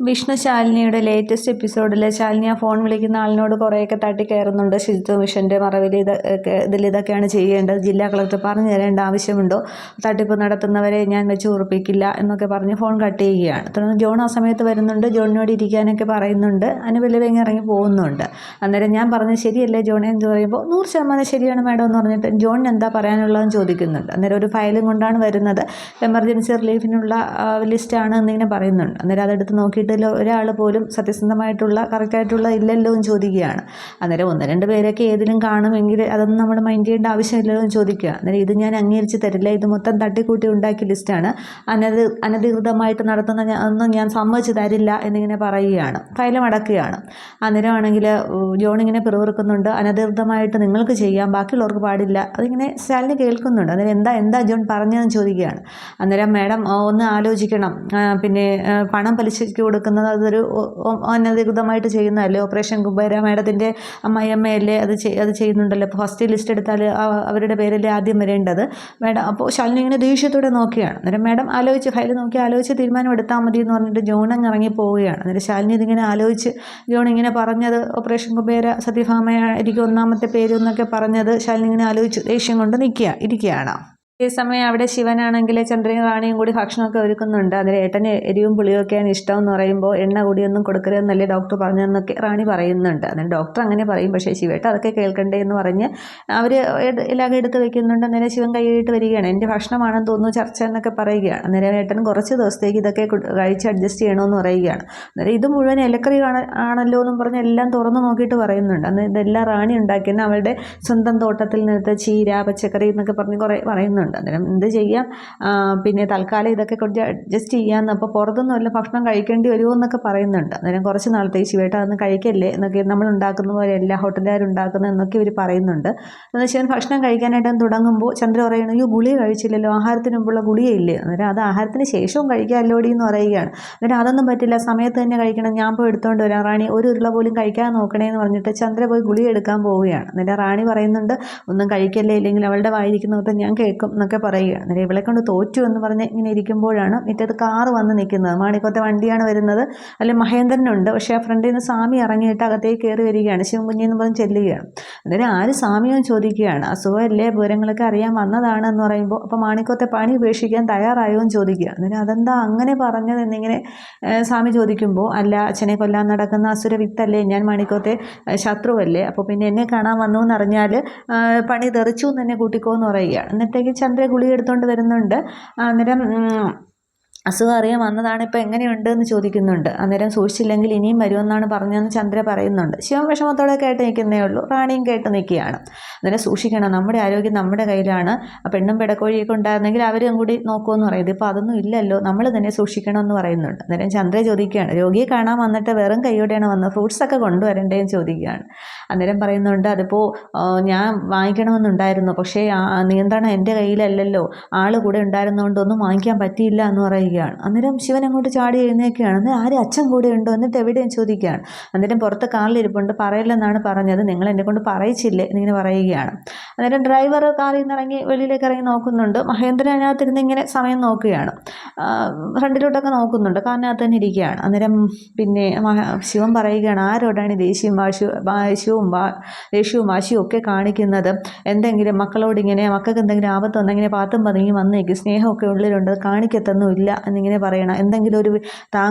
Vishnu ശാലിനിയുടെ latest എപ്പിസോഡിൽ ശാലിനി ആ phone വിളിക്കുന്ന ആളിനോട് കുറേയൊക്കെ തട്ടിക്കയറുന്നുണ്ട്. ശുചിത്വ മിഷൻ്റെ മറവിൽ ഇതൊക്കെയാണ് ചെയ്യേണ്ടത്, ജില്ലാ കളക്ടർ പറഞ്ഞു തരേണ്ട ആവശ്യമുണ്ടോ, തട്ടിപ്പ് നടത്തുന്നവരെ ഞാൻ വെച്ച് ഉറപ്പിക്കില്ല എന്നൊക്കെ പറഞ്ഞ് ഫോൺ കട്ട് ചെയ്യുകയാണ്. തുടർന്ന് ജോൺ ആ സമയത്ത് വരുന്നുണ്ട്, ജോണിനോട് ഇരിക്കാനൊക്കെ പറയുന്നുണ്ട്. അനുപല്ലവി ഇറങ്ങി പോകുന്നുണ്ട്. അന്നേരം ഞാൻ പറഞ്ഞത് ശരിയല്ലേ ജോണെ എന്ന് പറയുമ്പോൾ 100% ശരിയാണ് മാഡം എന്ന് പറഞ്ഞിട്ട് ജോണിന് എന്താ പറയാനുള്ളതെന്ന് ചോദിക്കുന്നുണ്ട്. അന്നേരം ഒരു ഫയലും കൊണ്ടാണ് വരുന്നത്, എമർജൻസി റിലീഫിനുള്ള ലിസ്റ്റാണ് എന്നിങ്ങനെ പറയുന്നുണ്ട്. അന്നേരം അതെടുത്ത് നോക്കിയിട്ട് ഒരാൾ പോലും സത്യസന്ധമായിട്ടുള്ള കറക്റ്റായിട്ടുള്ള ഇല്ലല്ലോ എന്ന് ചോദിക്കുകയാണ്. അന്നേരം 1-2 പേരൊക്കെ ഏതിലും കാണുമെങ്കിൽ അതൊന്നും നമ്മൾ മൈൻഡ് ചെയ്യേണ്ട ആവശ്യമില്ലല്ലോ എന്ന് ചോദിക്കുക. അന്നേരം ഇത് ഞാൻ അംഗീകരിച്ച് തരില്ല, ഇത് മൊത്തം തട്ടിക്കൂട്ടി ഉണ്ടാക്കിയ ലിസ്റ്റാണ്, അനധികൃതമായിട്ട് നടത്തുന്ന ഒന്നും ഞാൻ സമ്മതിച്ച് തരില്ല എന്നിങ്ങനെ പറയുകയാണ്. ഫയലും അടക്കുകയാണ്. അന്നേരമാണെങ്കിൽ ജോൺ ഇങ്ങനെ പിറുപിറുക്കുന്നുണ്ട്, അനധികൃതമായിട്ട് നിങ്ങൾക്ക് ചെയ്യാം, ബാക്കിയുള്ളവർക്ക് പാടില്ല. അതിങ്ങനെ ശാലിനി കേൾക്കുന്നുണ്ട്. അന്നേരം എന്താ ജോൺ പറഞ്ഞതെന്ന് ചോദിക്കുകയാണ്. അന്നേരം മാഡം ഒന്ന് ആലോചിക്കണം, പിന്നെ പണം പലിശയ്ക്ക് കൊടുക്കുന്നത് അതൊരു അനധികൃതമായിട്ട് ചെയ്യുന്നതല്ലേ, ഓപ്പറേഷൻ കുബേര മാഡത്തിൻ്റെ അമ്മയമ്മയല്ലേ അത് ചെയ്യുന്നുണ്ടല്ലോ. അപ്പോൾ ഫസ്റ്റ് ലിസ്റ്റ് എടുത്താൽ അവരുടെ പേരല്ലേ ആദ്യം വരേണ്ടത് മാഡം. അപ്പോൾ ശാലിനി ഇങ്ങനെ ദേഷ്യത്തോടെ നോക്കുകയാണ്. അന്നേരം മാഡം ഫയൽ നോക്കി ആലോചിച്ച് തീരുമാനം എടുത്താൽ മതി എന്ന് പറഞ്ഞിട്ട് ജോൺ അങ്ങ് ഇറങ്ങി പോവുകയാണ്. അന്നേരം ശാലിനി ഇതിങ്ങനെ ആലോചിച്ച് ജോൺ ഇങ്ങനെ പറഞ്ഞത് ഓപ്പറേഷൻ കുബേര സത്യഭാമയായിരിക്കും ഒന്നാമത്തെ പേര് എന്നൊക്കെ പറഞ്ഞത് ശാലിനി ഇങ്ങനെ ആലോചിച്ച് ദേഷ്യം കൊണ്ട് ഇരിക്കുകയാണ്. അതേസമയം അവിടെ ശിവനാണെങ്കിൽ ചന്ദ്രയും റാണിയും കൂടി ഭക്ഷണമൊക്കെ ഒരുക്കുന്നുണ്ട്. അതിൽ ഏട്ടന് എരിവും പുളിയൊക്കെയാണ് ഇഷ്ടം എന്ന് പറയുമ്പോൾ എണ്ണ കൂടിയൊന്നും കൊടുക്കരുതെന്നല്ലേ ഡോക്ടർ പറഞ്ഞതെന്നൊക്കെ റാണി പറയുന്നുണ്ട്. അന്നേരം ഡോക്ടർ അങ്ങനെ പറയും, പക്ഷേ ശിവേട്ട അതൊക്കെ കേൾക്കണ്ടേ എന്ന് പറഞ്ഞ് അവർ എല്ലാം എടുത്ത് വെക്കുന്നുണ്ട്. അന്നേരം ശിവൻ കൈയിട്ട് വരികയാണ്. എൻ്റെ ഭക്ഷണമാണെന്ന് തോന്നുന്നു ചർച്ച എന്നൊക്കെ പറയുകയാണ്. അന്നേരം ഏട്ടൻ കുറച്ച് ദിവസത്തേക്ക് ഇതൊക്കെ കഴിച്ച് അഡ്ജസ്റ്റ് ചെയ്യണമെന്ന് പറയുകയാണ്. അന്നേരം ഇത് മുഴുവൻ ഇലക്കറി ആണല്ലോ എന്നും പറഞ്ഞ് എല്ലാം തുറന്നു നോക്കിയിട്ട് പറയുന്നുണ്ട്. അന്ന് ഇതെല്ലാം റാണി ഉണ്ടാക്കിയെന്ന് അവളുടെ സ്വന്തം തോട്ടത്തിൽ നിന്നെടുത്ത ചീര പച്ചക്കറി എന്നൊക്കെ പറഞ്ഞ് കുറേ പറയുന്നുണ്ട്. അന്നേരം എന്ത് ചെയ്യാം, പിന്നെ തൽക്കാലം ഇതൊക്കെ കുറച്ച് അഡ്ജസ്റ്റ് ചെയ്യാമെന്ന്. അപ്പോൾ പുറത്തൊന്നും വല്ല ഭക്ഷണം കഴിക്കേണ്ടി വരുമോ എന്നൊക്കെ പറയുന്നുണ്ട്. അന്നേരം കുറച്ച് നാളത്തേക്ക് ശിവേട്ട അതൊന്നും കഴിക്കല്ലേ എന്നൊക്കെ, നമ്മൾ ഉണ്ടാക്കുന്ന പോലെ എല്ലാ ഹോട്ടലുകാരുണ്ടാക്കുന്നത് എന്നൊക്കെ ഇവർ പറയുന്നുണ്ട്. എന്ന് വെച്ചാൽ ഭക്ഷണം കഴിക്കാനായിട്ട് തുടങ്ങുമ്പോൾ ചന്ദ്ര പറയണം, അയ്യോ ഗുളിക കഴിച്ചില്ലല്ലോ, ആഹാരത്തിന് മുമ്പുള്ള ഗുളികയില്ലേ. അന്നേരം അത് ആഹാരത്തിന് ശേഷവും കഴിക്കാമല്ലോടി എന്ന് പറയുകയാണ്. അന്നേരം അതൊന്നും പറ്റില്ല, സമയത്ത് തന്നെ കഴിക്കണം, ഞാൻ പോയി എടുത്തുകൊണ്ട് വരാം, റാണി ഒരു ഉരുള പോലും കഴിക്കാൻ നോക്കണേ എന്ന് പറഞ്ഞിട്ട് ചന്ദ്ര പോയി ഗുളിക എടുക്കാൻ പോവുകയാണ്. അന്നേരം റാണി പറയുന്നുണ്ട്, ഒന്നും കഴിക്കല്ലേ, ഇല്ലെങ്കിൽ അവളുടെ വായിരിക്കുന്ന മൊത്തം ഞാൻ കേൾക്കും എന്നൊക്കെ പറയുകയാണ്. അന്നേരം ഇവളെ കൊണ്ട് തോറ്റു എന്ന് പറഞ്ഞ് ഇങ്ങനെ ഇരിക്കുമ്പോഴാണ് മുറ്റത്ത് കാറ് വന്ന് നിൽക്കുന്നത്. മാണിക്കത്തെ വണ്ടിയാണ് വരുന്നത്. അല്ലെ മഹേന്ദ്രനുണ്ട്, പക്ഷേ ആ ഫ്രണ്ടിൽ നിന്ന് സ്വാമി ഇറങ്ങിയിട്ട് അകത്തേക്ക് കയറി വരികയാണ്. ശിവൻകുഞ്ഞെന്ന് പറഞ്ഞ് ചെല്ലുകയാണ്. അന്നേരം ആര് സ്വാമിയെന്ന് ചോദിക്കുകയാണ്. അസുഖമല്ലേ, വിവരങ്ങളൊക്കെ അറിയാൻ വന്നതാണ് എന്ന് പറയുമ്പോൾ അപ്പോൾ മാണിക്കത്തെ പണി ഉപേക്ഷിക്കാൻ തയ്യാറായോ എന്ന് ചോദിക്കുക. അന്നേരം അതെന്താ അങ്ങനെ പറഞ്ഞത് എന്നിങ്ങനെ സ്വാമി ചോദിക്കുമ്പോൾ, അല്ല അച്ഛനെ കൊല്ലാൻ നടക്കുന്ന അസുര വിത്തല്ലേ, ഞാൻ മാണിക്കത്തെ ശത്രുവല്ലേ, അപ്പോൾ പിന്നെ എന്നെ കാണാൻ വന്നു എന്നറിഞ്ഞാൽ പണി തെറിച്ചു എന്ന് തന്നെ കൂട്ടിക്കോ എന്ന് പറയുകയാണ്. എന്നിട്ടേക്ക് ചന്ദ്ര ഗുളിക എടുത്തുകൊണ്ട് വരുന്നുണ്ട്. അന്നേരം അസുഖം അറിയാൻ വന്നതാണ്, ഇപ്പോൾ എങ്ങനെയുണ്ട് എന്ന് ചോദിക്കുന്നുണ്ട്. അന്നേരം സൂക്ഷിച്ചില്ലെങ്കിൽ ഇനിയും വരുമെന്നാണ് പറഞ്ഞതെന്ന് ചന്ദ്ര പറയുന്നുണ്ട്. ശിവൻ വിഷമത്തോടെ കേട്ട് നിൽക്കുന്നേ ഉള്ളൂ, റാണിയും കേട്ട് നിൽക്കുകയാണ്. അന്നേരം സൂക്ഷിക്കണം, നമ്മുടെ ആരോഗ്യം നമ്മുടെ കയ്യിലാണ്, പെണ്ണും പിടക്കോഴിയൊക്കെ ഉണ്ടായിരുന്നെങ്കിൽ അവരും കൂടി നോക്കുമെന്ന് പറയുന്നത്, ഇപ്പോൾ അതൊന്നും ഇല്ലല്ലോ, നമ്മൾ തന്നെ സൂക്ഷിക്കണമെന്ന് പറയുന്നുണ്ട്. അന്നേരം ചന്ദ്ര ചോദിക്കുകയാണ്, രോഗിയെ കാണാൻ വന്നിട്ട് വെറും കൈയോടെയാണ് വന്നത്, ഫ്രൂട്ട്സൊക്കെ കൊണ്ടുവരണ്ടേന്ന് ചോദിക്കുകയാണ്. അന്നേരം പറയുന്നുണ്ട്, അതിപ്പോൾ ഞാൻ വാങ്ങിക്കണമെന്നുണ്ടായിരുന്നു, പക്ഷേ നിയന്ത്രണം എൻ്റെ കയ്യിലല്ലല്ലോ, ആൾ കൂടെ ഉണ്ടായിരുന്നതുകൊണ്ടൊന്നും വാങ്ങിക്കാൻ പറ്റിയില്ല എന്ന് പറയുകയാണ്. അന്നേരം ശിവൻ അങ്ങോട്ട് ചാടി എഴുന്നേൽക്കുകയാണ്. അന്നേരം ആര് അച്ഛൻ കൂടെ ഉണ്ടോ, എന്നിട്ട് എവിടെയും ചോദിക്കുകയാണ്. അന്നേരം പുറത്ത് കാറിലിരിപ്പുണ്ട്, പറയില്ലെന്നാണ് പറഞ്ഞത്, നിങ്ങൾ എന്നെ കൊണ്ട് പറയിച്ചില്ലേ എന്നിങ്ങനെ പറയുകയാണ്. അന്നേരം ഡ്രൈവർ കാറിൽ നിന്ന് ഇറങ്ങി വെളിയിലേക്ക് ഇറങ്ങി നോക്കുന്നുണ്ട്. മഹേന്ദ്രൻ അതിനകത്തിരുന്ന് ഇങ്ങനെ സമയം നോക്കുകയാണ്, ഫ്രണ്ടിലോട്ടൊക്കെ നോക്കുന്നുണ്ട്, കാറിനകത്ത് തന്നെ ഇരിക്കുകയാണ്. അന്നേരം പിന്നെ ശിവൻ പറയുകയാണ്, ആരോടാണ് ദേഷ്യവും വാശിയും ഒക്കെ കാണിക്കുന്നത്, എന്തെങ്കിലും മക്കളോട് ഇങ്ങനെ, മക്കൾക്ക് എന്തെങ്കിലും ആപത്ത് വന്നെങ്കിൽ പാത്തും പതുങ്ങി വന്നേക്ക്, സ്നേഹമൊക്കെ ഉള്ളിലുണ്ട്, കാണിക്കത്തൊന്നുമില്ല എന്നിങ്ങനെ പറയണം, എന്തെങ്കിലും ഒരു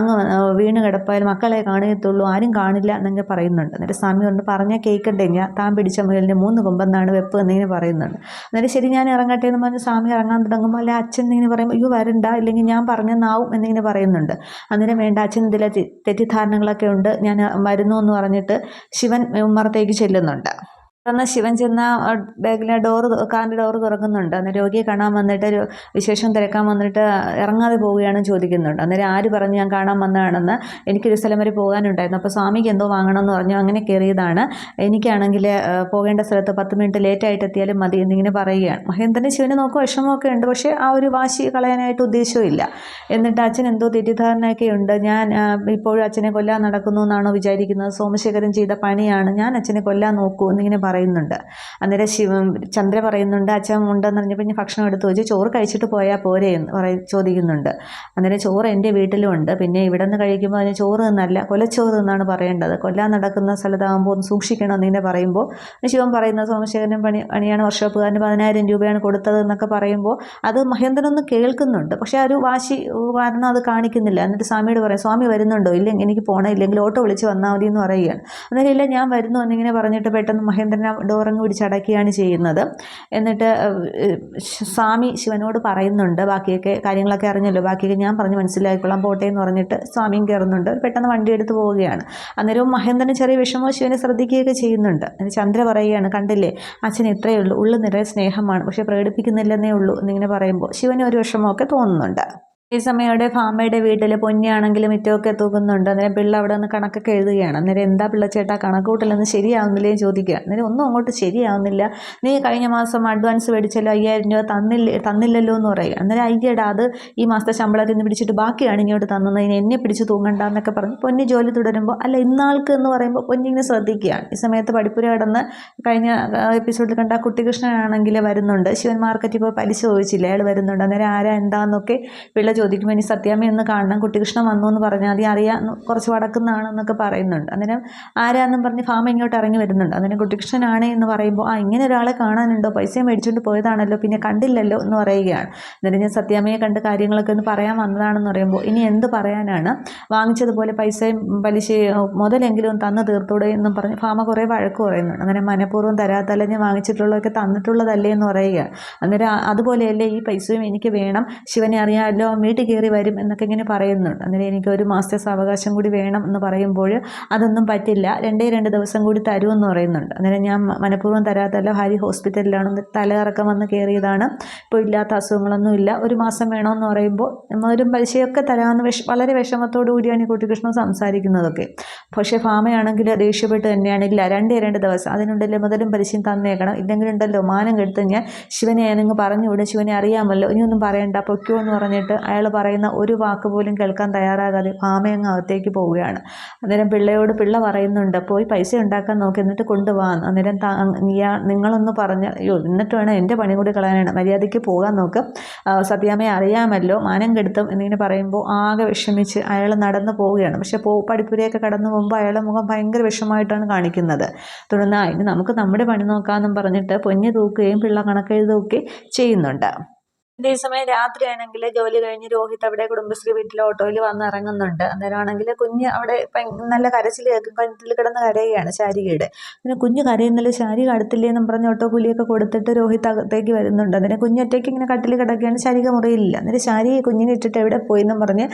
വീണ് കിടപ്പായാൽ മക്കളെ കാണത്തുള്ളൂ, ആരും കാണില്ല എന്നൊക്കെ പറയുന്നുണ്ട്. എന്നിട്ട് സ്വാമി കൊണ്ട് പറഞ്ഞാൽ കേൾക്കണ്ടേ, ഞാൻ താൻ പിടിച്ച മുയലിന് 3 കൊമ്പെന്നാണ് വെപ്പ് എന്നിങ്ങനെ പറയുന്നുണ്ട്. അന്നേരം ശരി ഞാൻ ഇറങ്ങട്ടെ എന്ന് പറഞ്ഞ് സ്വാമി ഇറങ്ങാൻ തുടങ്ങുമ്പോൾ അല്ലെ അച്ഛൻ എന്നിങ്ങനെ പറയുമ്പോൾ, അയ്യോ വരണ്ട, ഇല്ലെങ്കിൽ ഞാൻ പറഞ്ഞെന്നാവും എന്നിങ്ങനെ പറയുന്നുണ്ട്. അന്നേരം വേണ്ട, അച്ഛൻ ഇതിലെ തെറ്റിദ്ധാരണകളൊക്കെ ഉണ്ട്, ഞാൻ വരുന്നു എന്ന് പറഞ്ഞിട്ട് ശിവൻ ഉമ്മറത്തേക്ക് ചെല്ലുന്നുണ്ട്. എന്നാൽ ശിവൻ ചെന്ന ബാഗിലെ കാറിൻ്റെ ഡോറ് തുറക്കുന്നുണ്ട്. അന്നേരം രോഗിയെ കാണാൻ വന്നിട്ട് വിശേഷം തിരക്കാൻ വന്നിട്ട് ഇറങ്ങാതെ പോവുകയാണെന്ന് ചോദിക്കുന്നുണ്ട്. അന്നേരം ആര് പറഞ്ഞു ഞാൻ കാണാൻ വന്നതാണെന്ന്, എനിക്കൊരു സ്ഥലം വരെ പോകാനുണ്ടായിരുന്നു, അപ്പോൾ സ്വാമിക്ക് എന്തോ വാങ്ങണമെന്ന് പറഞ്ഞു, അങ്ങനെ കയറിയതാണ്, എനിക്കാണെങ്കിൽ പോകേണ്ട സ്ഥലത്ത് 10 മിനിറ്റ് ലേറ്റായിട്ട് എത്തിയാലും മതി എന്നിങ്ങനെ പറയുകയാണ്. മഹേന്ദ്രന് ശിവനെ നോക്കുക വിഷമമൊക്കെ ഉണ്ട്, പക്ഷേ ആ ഒരു വാശി കളയാനായിട്ട് ഉദ്ദേശമില്ല. എന്നിട്ട് അച്ഛൻ എന്തോ തെറ്റിദ്ധാരണയൊക്കെ ഉണ്ട്, ഞാൻ ഇപ്പോഴും അച്ഛനെ കൊല്ലാൻ നടക്കുന്നു എന്നാണോ വിചാരിക്കുന്നത്, സോമശേഖരൻ ചെയ്ത പണിയാണ്, ഞാൻ അച്ഛനെ കൊല്ലാൻ നോക്കൂ എന്നിങ്ങനെ പറയുക. പറയുന്നുണ്ട്. അന്നേരം ചന്ദ്ര പറയുന്നുണ്ട് അച്ഛൻ ഉണ്ടെന്ന് പറഞ്ഞപ്പോൾ ഇനി ഭക്ഷണം എടുത്ത് വെച്ച് ചോറ് കഴിച്ചിട്ട് പോയാൽ പോരെ എന്ന് ചോദിക്കുന്നുണ്ട്. അന്നേരം ചോറ് എൻ്റെ വീട്ടിലും ഉണ്ട്, പിന്നെ ഇവിടെ നിന്ന് കഴിക്കുമ്പോൾ അതിന് ചോറ് എന്നല്ല കൊലച്ചോറ് എന്നാണ് പറയേണ്ടത്, കൊല്ലാൻ നടക്കുന്ന സ്ഥലത്താകുമ്പോൾ ഒന്ന് സൂക്ഷിക്കണം എന്നിങ്ങനെ പറയുമ്പോൾ ശിവൻ പറയുന്നത് സോമശേഖരൻ പണിയാണ് വർക്ക്ഷോപ്പുകാരന് 10,000 രൂപയാണ് കൊടുത്തത് എന്നൊക്കെ പറയുമ്പോൾ അത് മഹേന്ദ്രനൊന്ന് കേൾക്കുന്നുണ്ട്. പക്ഷേ ആ ഒരു വാശി കാരണം അത് കാണിക്കുന്നില്ല. എന്നിട്ട് സ്വാമിയോട് പറയും സ്വാമി വരുന്നുണ്ടോ, ഇല്ലെങ്കിൽ എനിക്ക് പോകണം, ഇല്ലെങ്കിൽ ഓട്ടോ വിളിച്ച് വന്നാൽ മതി എന്ന് പറയുകയാണ്. അന്നേരം ഇല്ല ഞാൻ വരുന്നു എന്നിങ്ങനെ പറഞ്ഞിട്ട് പെട്ടെന്ന് മഹേന്ദ്രൻ ഡോറങ്ങ് പിടിച്ചടക്കുകയാണ് ചെയ്യുന്നത്. എന്നിട്ട് സ്വാമി ശിവനോട് പറയുന്നുണ്ട് ബാക്കിയൊക്കെ കാര്യങ്ങളൊക്കെ അറിഞ്ഞല്ലോ, ബാക്കിയൊക്കെ ഞാൻ പറഞ്ഞ് മനസ്സിലാക്കിക്കൊള്ളാം പോട്ടെ എന്ന് പറഞ്ഞിട്ട് സ്വാമിയും കയറുന്നുണ്ട്. പെട്ടെന്ന് വണ്ടി എടുത്ത് പോവുകയാണ്. അന്നേരവും മഹേന്ദ്രന് ചെറിയ വിഷമവും ശിവനെ ശ്രദ്ധിക്കുകയൊക്കെ ചെയ്യുന്നുണ്ട്. ചന്ദ്ര പറയുകയാണ് കണ്ടില്ലേ അച്ഛൻ ഇത്രയേ ഉള്ളൂ, ഉള്ളു നിറയെ സ്നേഹമാണ്, പക്ഷെ പ്രകടിപ്പിക്കുന്നില്ലെന്നേ ഉള്ളൂ എന്നിങ്ങനെ പറയുമ്പോൾ ശിവന് ഒരു വിഷമമൊക്കെ തോന്നുന്നുണ്ട്. ഈ സമയം അവിടെ ഭാമയുടെ വീട്ടിൽ പൊന്നിയാണെങ്കിലും മിറ്റമൊക്കെ തൂക്കുന്നുണ്ട്. അന്നേരം പിള്ള അവിടെ നിന്ന് കണക്കൊക്കെ എഴുതുകയാണ്. അന്നേരം എന്താ പിള്ളച്ചേട്ടാ കണക്ക് കൂട്ടലൊന്നും ശരിയാവുന്നില്ലേ ചോദിക്കുക. അന്നേരം ഒന്നും അങ്ങോട്ട് ശരിയാവുന്നില്ല, നീ കഴിഞ്ഞ മാസം അഡ്വാൻസ് മേടിച്ചല്ലോ 5,000 രൂപ തന്നില്ലല്ലോ എന്ന് പറയുക. അന്നേരം അയ്യടാ അത് ഈ മാസത്തെ ശമ്പളത്തിൽ നിന്ന് പിടിച്ചിട്ട് ബാക്കിയാണ് ഇങ്ങോട്ട് തന്നത്, ഇനി എന്നെ പിടിച്ച് തൂങ്ങണ്ട എന്നൊക്കെ പറഞ്ഞ് പൊന്നി ജോലി തുടരുമ്പോൾ അല്ല ഇന്നാൾക്ക് എന്ന് പറയുമ്പോൾ പൊന്നിങ്ങനെ ശ്രദ്ധിക്കുകയാണ്. ഈ സമയത്ത് പഠിപ്പുര കടന്ന് കഴിഞ്ഞ എപ്പിസോഡിൽ കണ്ട കുട്ടികൃഷ്ണനാണെങ്കിൽ വരുന്നുണ്ട്. ശിവൻ മാർക്കറ്റിൽ പോയി പലിശ ചോദിച്ചില്ല, അയാൾ വരുന്നുണ്ട്. അന്നേരം ആരാ എന്താന്നൊക്കെ പിള്ള ചോദിക്കുമ്പോൾ ഇനി സത്യാമ്മ ഒന്ന് കാണണം, കുട്ടികൃഷ്ണൻ വന്നു എന്ന് പറഞ്ഞാൽ മതി, അറിയാം കുറച്ച് വടക്കുന്നാണെന്നൊക്കെ പറയുന്നുണ്ട്. അന്നേരം ആരാന്നും പറഞ്ഞ് ഭാമ ഇങ്ങോട്ട് ഇറങ്ങി വരുന്നുണ്ട്. അന്നേരം കുട്ടികൃഷ്ണനാണേ എന്ന് പറയുമ്പോൾ ഇങ്ങനെ ഒരാളെ കാണാനുണ്ടോ, പൈസ മേടിച്ചുകൊണ്ട് പോയതാണല്ലോ, പിന്നെ കണ്ടില്ലല്ലോ എന്ന് പറയുകയാണ്. അന്നേരം ഞാൻ സത്യാമ്മയെ കണ്ട് കാര്യങ്ങളൊക്കെ ഒന്ന് പറയാൻ വന്നതാണെന്ന് പറയുമ്പോൾ ഇനി എന്ത് പറയാനാണ്, വാങ്ങിച്ചതുപോലെ പൈസയും പലിശയും മുതലെങ്കിലും തന്നു തീർത്തൂടെ എന്നും പറഞ്ഞ് ഭാമ കുറേ വഴക്ക് പറയുന്നുണ്ട്. അന്നേരം മനഃപൂർവ്വം തരാത്തല്ല ഞാൻ വാങ്ങിച്ചിട്ടുള്ളതൊക്കെ തന്നിട്ടുള്ളതല്ലേ എന്ന് പറയുകയാണ്. അന്നേരം അതുപോലെയല്ലേ ഈ പൈസയും എനിക്ക് വേണം, ശിവനെ അറിയാമല്ലോ വീട്ടിൽ കയറി വരും എന്നൊക്കെ ഇങ്ങനെ പറയുന്നുണ്ട്. അന്നേരം എനിക്ക് ഒരു മാസത്തെ സാവകാശം കൂടി വേണം എന്ന് പറയുമ്പോൾ അതൊന്നും പറ്റില്ല, 2 ദിവസം കൂടി തരുമെന്ന് പറയുന്നുണ്ട്. അന്നേരം ഞാൻ മനഃപൂർവ്വം തരാത്തല്ല, ഹരി ഹോസ്പിറ്റലിലാണ് തലകറക്കം വന്ന് കയറിയതാണ്, ഇപ്പോൾ ഇല്ലാത്ത അസുഖങ്ങളൊന്നും ഇല്ല, ഒരു മാസം വേണമെന്ന് പറയുമ്പോൾ ഒരു പലിശയൊക്കെ തരാമെന്ന് വളരെ വിഷമത്തോടു കൂടിയാണ് ഈ കുട്ടികൃഷ്ണൻ സംസാരിക്കുന്നതൊക്കെ. പക്ഷേ ഭാമയാണെങ്കിൽ ദേഷ്യപ്പെട്ട് തന്നെയാണ് ഇല്ല 2 ദിവസം അതിനുണ്ടല്ലോ മുതലും പലിശയും തന്നേക്കണം, ഇല്ലെങ്കിൽ ഉണ്ടല്ലോ മാനം കെടുത്ത് ഞാൻ ശിവനെ ഞാനങ്ങ് പറഞ്ഞുവിടും, ശിവനെ അറിയാമല്ലോ ഇനിയൊന്നും പറയണ്ട പൊയ്ക്കോ എന്ന് പറഞ്ഞിട്ട് അയാൾ പറയുന്ന ഒരു വാക്ക് പോലും കേൾക്കാൻ തയ്യാറാകാതെ ഭാമയങ്ങ് അകത്തേക്ക് പോവുകയാണ്. അന്നേരം പിള്ളയോട് പിള്ള പറയുന്നുണ്ട് പോയി പൈസ ഉണ്ടാക്കാൻ നോക്കി എന്നിട്ട് കൊണ്ടുപോകാൻ. അന്നേരം നിങ്ങളൊന്ന് പറഞ്ഞ് എന്നിട്ട് വേണം എൻ്റെ പണി കൂടി കളയാനാണ്, മര്യാദയ്ക്ക് പോകാൻ നോക്ക്, സത്യാമ്മയെ അറിയാമല്ലോ മാനം കെടുത്തും എന്നിങ്ങനെ പറയുമ്പോൾ ആകെ വിഷമിച്ച് അയാൾ നടന്നു പോവുകയാണ്. പക്ഷെ പഠിപ്പുരയൊക്കെ കടന്നു പോകുമ്പോൾ അയാളുടെ മുഖം ഭയങ്കര വിഷമമായിട്ടാണ് കാണിക്കുന്നത്. തുടർന്ന് ഇനി നമുക്ക് നമ്മുടെ പണി നോക്കാമെന്നും പറഞ്ഞിട്ട് പൊന്നു തൂക്കുകയും പിള്ള കണക്കെഴുതുകയൊക്കെ ചെയ്യുന്നുണ്ട്. അതേസമയം രാത്രിയാണെങ്കിൽ ജോലി കഴിഞ്ഞ് രോഹിത് അവിടെ കുടുംബശ്രീ വീട്ടിൽ ഓട്ടോയിൽ വന്ന് ഇറങ്ങുന്നുണ്ട്. അന്നേരമാണെങ്കിൽ കുഞ്ഞ് അവിടെ നല്ല കരച്ചിൽ കേൾക്കും, കഴുത്തിൽ കിടന്ന് കരയുകയാണ് ശാരികയുടെ. പിന്നെ കുഞ്ഞ് കരയുന്നില്ല, ശാരിക അടുത്തില്ലേന്നും പറഞ്ഞ് ഓട്ടോ കൂലിയൊക്കെ കൊടുത്തിട്ട് രോഹിത് അകത്തേക്ക് വരുന്നുണ്ട്. അന്നേരം കുഞ്ഞൊറ്റയ്ക്ക് ഇങ്ങനെ കട്ടിൽ കിടക്കുകയാണ്, ശാരിക മുറിയില്ല. അന്നേരം ശാരിക കുഞ്ഞിനെ ഇട്ടിട്ട് എവിടെ പോയെന്നും പറഞ്ഞ്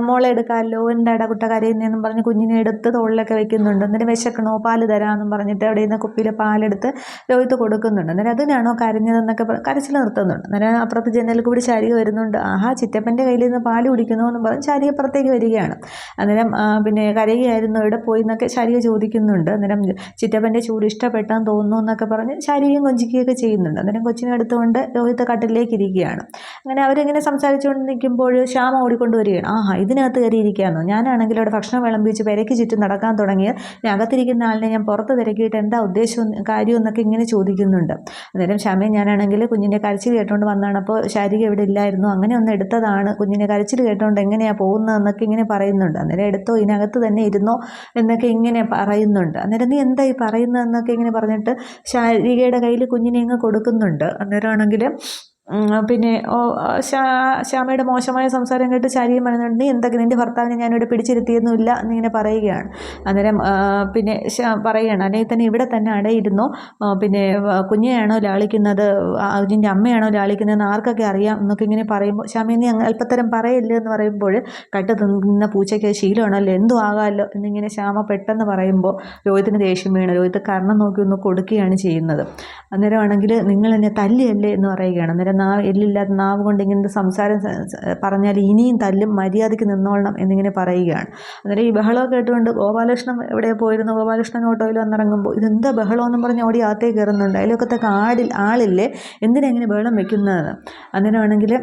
മോളെ എടുക്കാമല്ലോ എന്താടാ കുട്ട കരയുന്നതെന്നും പറഞ്ഞ് കുഞ്ഞിനെ എടുത്ത് തോളിലൊക്കെ വെക്കുന്നുണ്ട്. അന്നേരം വിശക്കണോ പാല് തരാമെന്നും പറഞ്ഞിട്ട് അവിടെ നിന്ന് കുപ്പിയിൽ പാലെടുത്ത് രോഹിത് കൊടുക്കുന്നുണ്ട്. അന്നേരം അതിനാണോ കരഞ്ഞതെന്നൊക്കെ കരച്ചിൽ നിർത്തുന്നുണ്ട്. അന്നേരം അപ്പുറത്ത് ജനലിൽ കൂടി ശാരിക വരുന്നുണ്ട്. ചിറ്റപ്പൻ്റെ കയ്യിൽ നിന്ന് പാല് കുടിക്കുന്നു എന്ന് പറഞ്ഞ് ശാരിക പുറത്തേക്ക് വരികയാണ്. അന്നേരം പിന്നെ കരയുകയായിരുന്നു എവിടെ പോയി എന്നൊക്കെ ശാരിക ചോദിക്കുന്നുണ്ട്. അന്നേരം ചിറ്റപ്പൻ്റെ ചൂട് ഇഷ്ടപ്പെട്ടാന്ന് തോന്നുന്നു എന്നൊക്കെ പറഞ്ഞ് ശാരികയും കൊഞ്ചിക്കുകയൊക്കെ ചെയ്യുന്നുണ്ട്. അന്നേരം കൊച്ചിനെ എടുത്തുകൊണ്ട് രോഹിത് കട്ടിലേക്ക് ഇരിക്കുകയാണ്. അങ്ങനെ അവരിങ്ങനെ സംസാരിച്ചുകൊണ്ട് നിൽക്കുമ്പോൾ ശ്യാമ ഓടിക്കൊണ്ട് വരികയാണ്. ഇതിനകത്ത് കയറിയിരിക്കുകയാണോ, ഞാനാണെങ്കിൽ അവിടെ ഭക്ഷണം വിളമ്പിച്ച് പെരയ്ക്ക് ചുറ്റും നടക്കാൻ തുടങ്ങിയ ഞാൻ അകത്തിരിക്കുന്ന ആളിനെ ഞാൻ പുറത്ത് തിരക്കിയിട്ട് എന്താ ഉദ്ദേശവും കാര്യം എന്നൊക്കെ ഇങ്ങനെ ചോദിക്കുന്നുണ്ട്. അന്നേരം ശ്യാമയും ഞാനാണെങ്കിൽ കുഞ്ഞിൻ്റെ കരച്ചിൽ കേട്ടുകൊണ്ട് വന്നതാണ്, അപ്പോൾ ശാരിക ഇവിടെ ഇല്ലായിരുന്നു, അങ്ങനെ ഒന്ന് എടുത്തതാണ്, കുഞ്ഞിനെ കരച്ചിൽ കേട്ടോണ്ട് എങ്ങനെയാണ് പോകുന്നതെന്നൊക്കെ ഇങ്ങനെ പറയുന്നുണ്ട്. അന്നേരം എടുത്തോ ഇതിനകത്ത് തന്നെ ഇരുന്നോ എന്നൊക്കെ ഇങ്ങനെ പറയുന്നുണ്ട്. അന്നേരം നീ എന്താ ഈ പറയുന്നതെന്നൊക്കെ ഇങ്ങനെ പറഞ്ഞിട്ട് ശാരികയുടെ കയ്യിൽ കുഞ്ഞിനെ അങ്ങ് കൊടുക്കുന്നുണ്ട്. അന്നേരമാണെങ്കിൽ പിന്നെ ശ്യാമയുടെ മോശമായ സംസാരം കേട്ട് ശാരിക പറയുന്നുണ്ട് നീ എന്തൊക്കെ നിൻ്റെ ഭർത്താവിനെ ഞാനിവിടെ പിടിച്ചിരുത്തിയൊന്നുമില്ല എന്നിങ്ങനെ പറയുകയാണ്. അന്നേരം പിന്നെ പറയുകയാണ് അല്ലെങ്കിൽ തന്നെ ഇവിടെ തന്നെ അടയിരുന്നു, പിന്നെ കുഞ്ഞെയാണോ ലാളിക്കുന്നത് അതിൻ്റെ അമ്മയാണോ ലാളിക്കുന്നതെന്ന് ആർക്കൊക്കെ അറിയാം എന്നൊക്കെ ഇങ്ങനെ പറയുമ്പോൾ ശ്യാമ നീ അല്പത്തരം പറയല്ലേ എന്ന് പറയുമ്പോൾ കട്ട് തിന്ന പൂച്ചയ്ക്ക് ശീലമാണല്ലോ എന്തും ആകാമല്ലോ എന്നിങ്ങനെ ശ്യാമ പെട്ടെന്ന് പറയുമ്പോൾ രോഹിത്തിന് ദേഷ്യം വീണ് രോഹിത് കർണം നോക്കി ഒന്ന് കൊടുക്കുകയാണ് ചെയ്യുന്നത്. അന്നേരമാണെങ്കിൽ നിങ്ങൾ എന്നെ തല്ലിയല്ലേ എന്ന് പറയുകയാണ്. അന്നേരം എല്ലില്ലാത്ത നാവ് കൊണ്ട് ഇങ്ങനത്തെ സംസാരം പറഞ്ഞാൽ ഇനിയും തല്ലും, മര്യാദയ്ക്ക് നിന്നോളണം എന്നിങ്ങനെ പറയുകയാണ്. അന്നേരം ഈ ബഹളമൊക്കെ കേട്ടുകൊണ്ട് ഗോപാലകൃഷ്ണൻ എവിടെ പോയിരുന്നു, ഗോപാലകൃഷ്ണൻ ഓട്ടോയിൽ വന്നിറങ്ങുമ്പോൾ ഇതെന്താ ബഹളമെന്നും പറഞ്ഞ് ഓടി അകത്തേക്ക് കയറുന്നുണ്ട്. അതിലൊക്കത്തെ ആളില്ലേ എന്തിനാ ഇങ്ങനെ ബഹളം വെക്കുന്നത്. അന്നേരമാണെങ്കിൽ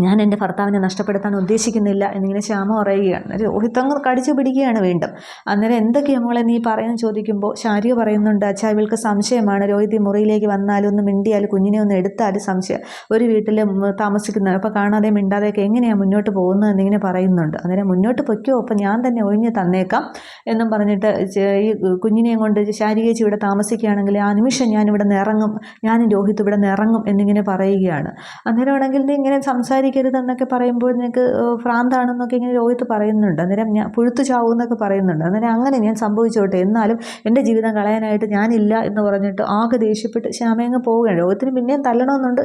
ഞാൻ എൻ്റെ ഭർത്താവിനെ നഷ്ടപ്പെടുത്താൻ ഉദ്ദേശിക്കുന്നില്ല എന്നിങ്ങനെ ശ്യാമ പറയുകയാണ്. രോഹിത് അങ്ങ് കടിച്ചു പിടിക്കുകയാണ് വീണ്ടും. അന്നേരം എന്തൊക്കെയാണ് മോളെ നീ പറയാൻ ചോദിക്കുമ്പോൾ ശാരിക പറയുന്നുണ്ട്, അച്ഛാ ഇവൾക്ക് സംശയമാണ്, രോഹിത് ഈ മുറിയിലേക്ക് വന്നാലും ഒന്ന് മിണ്ടിയാൽ കുഞ്ഞിനെ ഒന്ന് എടുത്താൽ സംശയം, ഒരു വീട്ടിൽ താമസിക്കുന്നത് അപ്പോൾ കാണാതെ മിണ്ടാതെയൊക്കെ എങ്ങനെയാണ് മുന്നോട്ട് പോകുന്നത് എന്നിങ്ങനെ പറയുന്നുണ്ട്. അന്നേരം മുന്നോട്ട് പൊയ്ക്കോ, അപ്പം ഞാൻ തന്നെ ഒഴിഞ്ഞ് തന്നേക്കാം എന്നും പറഞ്ഞിട്ട് ഈ കുഞ്ഞിനെയും കൊണ്ട് ശാരികേച്ചി ഇവിടെ താമസിക്കുകയാണെങ്കിൽ ആ നിമിഷം ഞാനിവിടെ നിന്ന് ഇറങ്ങും, ഞാനും രോഹിത് ഇവിടെ നിന്ന് ഇറങ്ങും എന്നിങ്ങനെ പറയുകയാണ്. അന്നേരമാണെങ്കിൽ നീ ഇങ്ങനെ സംസാരിക്കരുതെന്നൊക്കെ പറയുമ്പോൾ നിനക്ക് ഭ്രാന്താണെന്നൊക്കെ ഇങ്ങനെ രോഹിത് പറയുന്നുണ്ട്. അന്നേരം ഞാൻ പുഴുത്തു ചാവും എന്നൊക്കെ പറയുന്നുണ്ട്. അന്നേരം അങ്ങനെ ഞാൻ സംഭവിച്ചോട്ടെ, എന്നാലും എൻ്റെ ജീവിതം കളയാനായിട്ട് ഞാനില്ല എന്ന് പറഞ്ഞിട്ട് ആകെ ദേഷ്യപ്പെട്ട് ശ്യാമയങ്ങ് പോവുകയാണ്. രോഹിത്തിന് പിന്നെയും തല്ലണമെന്നുണ്ട്.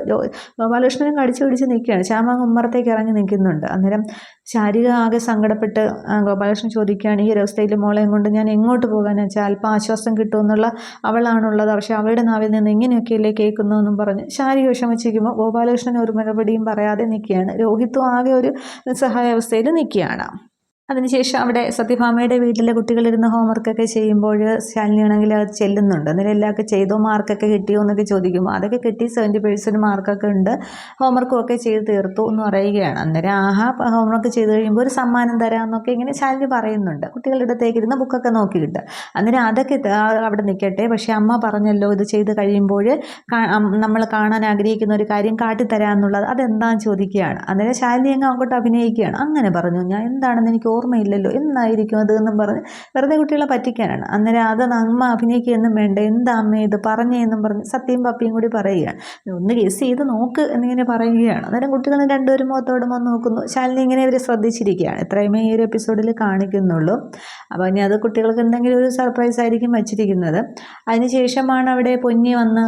ഗോപാലകൃഷ്ണനും കടിച്ചു പിടിച്ച് നിൽക്കുകയാണ്. ശ്യാമ അങ്ങ് ഉമ്മറത്തേക്ക് ഇറങ്ങി നിൽക്കുന്നുണ്ട്. അന്നേരം ശാരിക ആകെ സങ്കടപ്പെട്ട് ഗോപാലകൃഷ്ണൻ ചോദിക്കുകയാണ്, ഈ ഒരവസ്ഥയിൽ മോളെയും കൊണ്ട് ഞാൻ എങ്ങോട്ട് പോകാനെന്ന് വെച്ചാൽ അല്പം ആശ്വാസം കിട്ടുമെന്നുള്ള അവളാണുള്ളത്, പക്ഷേ അവളുടെ നാവിൽ നിന്ന് ഇങ്ങനെയൊക്കെയല്ലേ കേൾക്കുന്നു എന്നും പറഞ്ഞ് ശാരിക വിഷമിച്ചിരിക്കുമ്പോൾ ഗോപാലകൃഷ്ണൻ ഒരു മറുപടിയും പറയാതെ നിൽക്കുകയാണ്. രോഹിത്തും ആകെ ഒരു നിസ്സഹായാവസ്ഥയിൽ നിൽക്കുകയാണ്. അതിനുശേഷം അവിടെ സത്യഭാമയുടെ വീട്ടിലെ കുട്ടികളിരുന്ന് ഹോംവർക്കൊക്കെ ചെയ്യുമ്പോൾ ശാലിനിയാണെങ്കിൽ അത് ചെല്ലുന്നുണ്ട്. അന്നേരം എല്ലാവർക്കും ചെയ്തോ, മാർക്കൊക്കെ കിട്ടിയോ എന്നൊക്കെ ചോദിക്കുമ്പോൾ അതൊക്കെ കിട്ടി, 70% മാർക്കൊക്കെ ഉണ്ട്, ഹോംവർക്കും ഒക്കെ ചെയ്ത് തീർത്തു എന്ന് പറയുകയാണ്. അന്നേരം ഹോംവർക്ക് ചെയ്ത് കഴിയുമ്പോൾ ഒരു സമ്മാനം തരാമെന്നൊക്കെ ഇങ്ങനെ ശാലിനി പറയുന്നുണ്ട്. കുട്ടികളുടെ അടുത്തേക്ക് ഇരുന്ന് ബുക്കൊക്കെ നോക്കിയിട്ട് അന്നേരം അതൊക്കെ അവിടെ നിൽക്കട്ടെ, പക്ഷേ അമ്മ പറഞ്ഞല്ലോ ഇത് ചെയ്ത് കഴിയുമ്പോൾ നമ്മൾ കാണാൻ ആഗ്രഹിക്കുന്ന ഒരു കാര്യം കാട്ടിത്തരാമെന്നുള്ളത്, അതെന്താണെന്ന് ചോദിക്കുകയാണ്. അന്നേരം ശാലിനി അങ്ങ് അങ്ങോട്ട് അഭിനയിക്കുകയാണ്. അങ്ങനെ പറഞ്ഞു, ഞാൻ എന്താണെന്ന് എനിക്ക് ഓർമ്മയില്ലല്ലോ, എന്നായിരിക്കും അത് എന്നും പറഞ്ഞ് വെറുതെ കുട്ടികളെ പറ്റിക്കാനാണ്. അന്നേരം അത് അമ്മ അഭിനയിക്കുകയൊന്നും വേണ്ട, എന്താ അമ്മ ഇത് പറഞ്ഞേ എന്നും പറഞ്ഞ് സത്യയും പപ്പിയും കൂടി പറയുകയാണ്. ഒന്ന് ഗസ് ചെയ്ത് നോക്ക് എന്നിങ്ങനെ പറയുകയാണ്. അന്നേരം കുട്ടികൾ രണ്ടുപേരും മുഖത്തോടും വന്ന് നോക്കുന്നു. ശാലിനി ഇങ്ങനെ ഇവർ ശ്രദ്ധിച്ചിരിക്കുകയാണ്. ഇത്രയുമേ ഈ ഒരു എപ്പിസോഡിൽ കാണിക്കുന്നുള്ളൂ. അപ്പോൾ ഇനി അത് കുട്ടികൾക്ക് എന്തെങ്കിലും ഒരു സർപ്രൈസ് ആയിരിക്കും വച്ചിരിക്കുന്നത്. അതിനുശേഷമാണ് അവിടെ പൊന്നി വന്ന്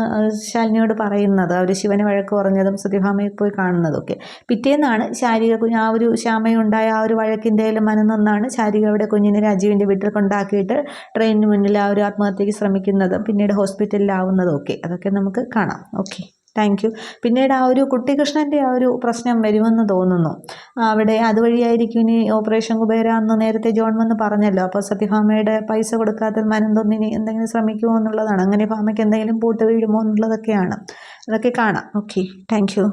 ശാലിനിയോട് പറയുന്നത്, അവർ ശിവനെ വഴക്ക് പറഞ്ഞതും സത്യഭാമയെ പോയി കാണുന്നതൊക്കെ. പിറ്റേന്നാണ് ശാരിക ആ ഒരു ശ്യാമയുണ്ടായ ആ ഒരു വഴക്കിൻ്റെ മനന്നൊന്നാണ് ശാരിക അവിടെ കുഞ്ഞിനെ രാജീവിൻ്റെ വീട്ടിൽ കൊണ്ടാക്കിയിട്ട് ട്രെയിനിന് മുന്നിൽ ആ ഒരു ആത്മഹത്യക്ക് ശ്രമിക്കുന്നതും പിന്നീട് ഹോസ്പിറ്റലിലാവുന്നതും ഒക്കെ. അതൊക്കെ നമുക്ക് കാണാം. Okay, thank you. പിന്നീട് ആ ഒരു കുട്ടികൃഷ്ണൻ്റെ ആ ഒരു പ്രശ്നം വരുമെന്ന് തോന്നുന്നു. അവിടെ അതുവഴിയായിരിക്കും ഇനി ഓപ്പറേഷൻ കുബേര എന്ന് നേരത്തെ ജോൺ വന്ന് പറഞ്ഞല്ലോ. അപ്പോൾ സത്യഭാമയുടെ പൈസ കൊടുക്കാത്ത മനന്തൊന്നിനി എന്തെങ്കിലും ശ്രമിക്കുമോ എന്നുള്ളതാണ്. അങ്ങനെ ഭാമയ്ക്ക് എന്തെങ്കിലും പൂട്ട് വീഴുമോ എന്നുള്ളതൊക്കെയാണ്. അതൊക്കെ കാണാം. Okay, thank you.